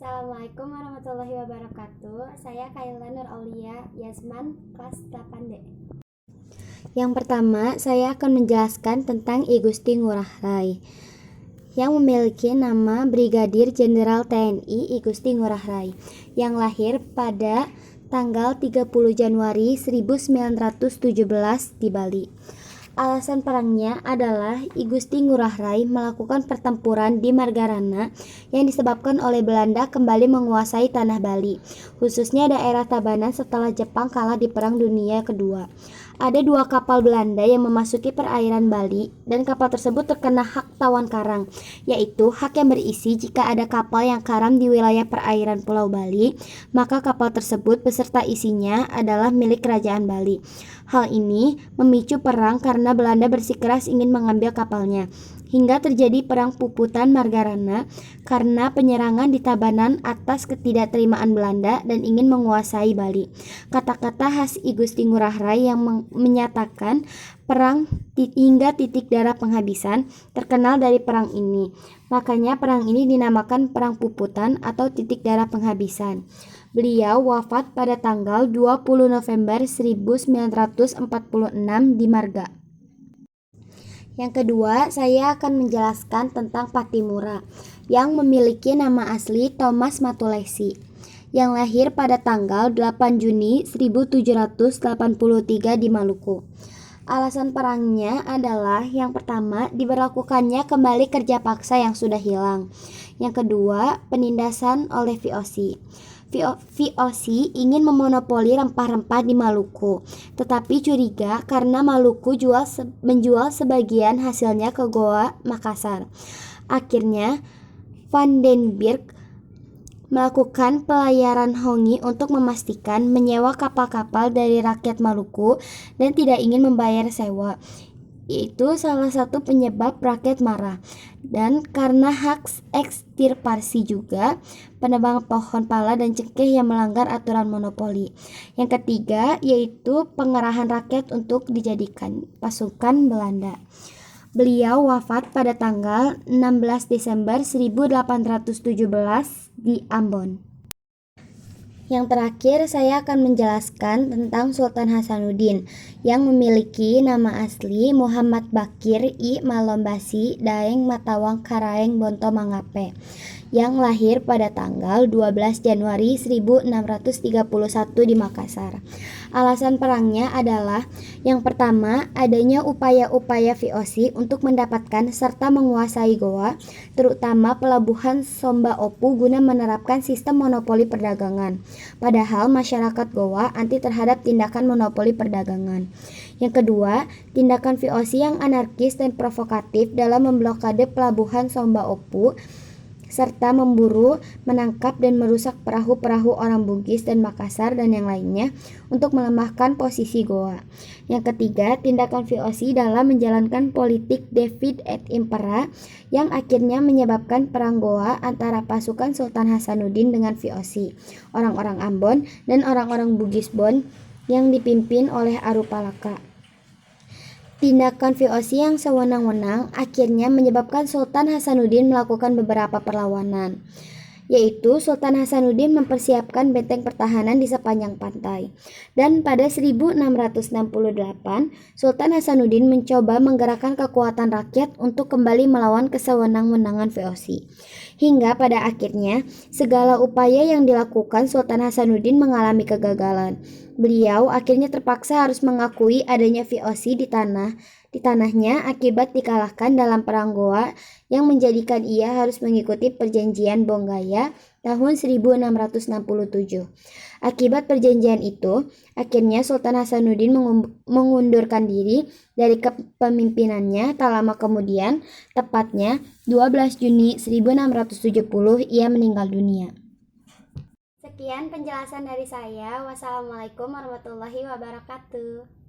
Assalamualaikum warahmatullahi wabarakatuh. Saya Kaila Nur Aulia Yasman, kelas 8D. Yang pertama, saya akan menjelaskan tentang I Gusti Ngurah Rai yang memiliki nama Brigadir Jenderal TNI I Gusti Ngurah Rai yang lahir pada tanggal 30 Januari 1917 di Bali. Alasan perangnya adalah I Gusti Ngurah Rai melakukan pertempuran di Margarana yang disebabkan oleh Belanda kembali menguasai tanah Bali, khususnya daerah Tabanan setelah Jepang kalah di Perang Dunia Kedua. Ada 2 kapal Belanda yang memasuki perairan Bali dan kapal tersebut terkena hak tawan karang, yaitu hak yang berisi jika ada kapal yang karam di wilayah perairan Pulau Bali, maka kapal tersebut beserta isinya adalah milik Kerajaan Bali. Hal ini memicu perang karena Belanda bersikeras ingin mengambil kapalnya, hingga terjadi perang Puputan Margarana karena penyerangan di Tabanan atas ketidakterimaan Belanda dan ingin menguasai Bali. Kata-kata khas I Gusti Ngurah Rai yang menyatakan perang hingga titik darah penghabisan terkenal dari perang ini. Makanya perang ini dinamakan Perang Puputan atau titik darah penghabisan. Beliau wafat pada tanggal 20 November 1946 di Marga. Yang kedua, saya akan menjelaskan tentang Pattimura yang memiliki nama asli Thomas Matulessy yang lahir pada tanggal 8 Juni 1783 di Maluku. Alasan perangnya adalah yang pertama, diberlakukannya kembali kerja paksa yang sudah hilang. Yang kedua, penindasan oleh VOC. VOC ingin memonopoli rempah-rempah di Maluku, tetapi curiga karena Maluku menjual sebagian hasilnya ke Goa Makassar. Akhirnya, Van den Berg melakukan pelayaran hongi untuk memastikan menyewa kapal-kapal dari rakyat Maluku dan tidak ingin membayar sewa. Itu salah satu penyebab rakyat marah. Dan karena hak ekstirpasi juga, penebang pohon pala dan cengkeh yang melanggar aturan monopoli. Yang ketiga yaitu pengerahan rakyat untuk dijadikan pasukan Belanda. Beliau wafat pada tanggal 16 Desember 1817 di Ambon. Yang terakhir, saya akan menjelaskan tentang Sultan Hasanuddin yang memiliki nama asli Muhammad Bakir I Malombasi Daeng Matawang Karaeng Bonto Mangape yang lahir pada tanggal 12 Januari 1631 di Makassar. Alasan perangnya adalah yang pertama, adanya upaya-upaya VOC untuk mendapatkan serta menguasai Goa, terutama pelabuhan Somba Opu guna menerapkan sistem monopoli perdagangan. Padahal masyarakat Goa anti terhadap tindakan monopoli perdagangan. Yang kedua, tindakan VOC yang anarkis dan provokatif dalam memblokade pelabuhan Somba Opu serta memburu, menangkap dan merusak perahu-perahu orang Bugis dan Makassar dan yang lainnya untuk melemahkan posisi Goa. Yang ketiga, tindakan VOC dalam menjalankan politik Divide et Impera yang akhirnya menyebabkan perang Goa antara pasukan Sultan Hasanuddin dengan VOC, orang-orang Ambon dan orang-orang Bugis Bon yang dipimpin oleh Arupalaka. Tindakan VOC yang sewenang-wenang akhirnya menyebabkan Sultan Hasanuddin melakukan beberapa perlawanan, yaitu Sultan Hasanuddin mempersiapkan benteng pertahanan di sepanjang pantai. Dan pada 1668, Sultan Hasanuddin mencoba menggerakkan kekuatan rakyat untuk kembali melawan kesewenang-wenangan VOC. Hingga pada akhirnya, segala upaya yang dilakukan Sultan Hasanuddin mengalami kegagalan. Beliau akhirnya terpaksa harus mengakui adanya VOC di tanahnya akibat dikalahkan dalam Perang Goa yang menjadikan ia harus mengikuti Perjanjian Bonggaya tahun 1667. Akibat perjanjian itu, akhirnya Sultan Hasanuddin mengundurkan diri dari kepemimpinannya. Tak lama kemudian, tepatnya 12 Juni 1670, ia meninggal dunia. Sekian penjelasan dari saya. Wassalamualaikum warahmatullahi wabarakatuh.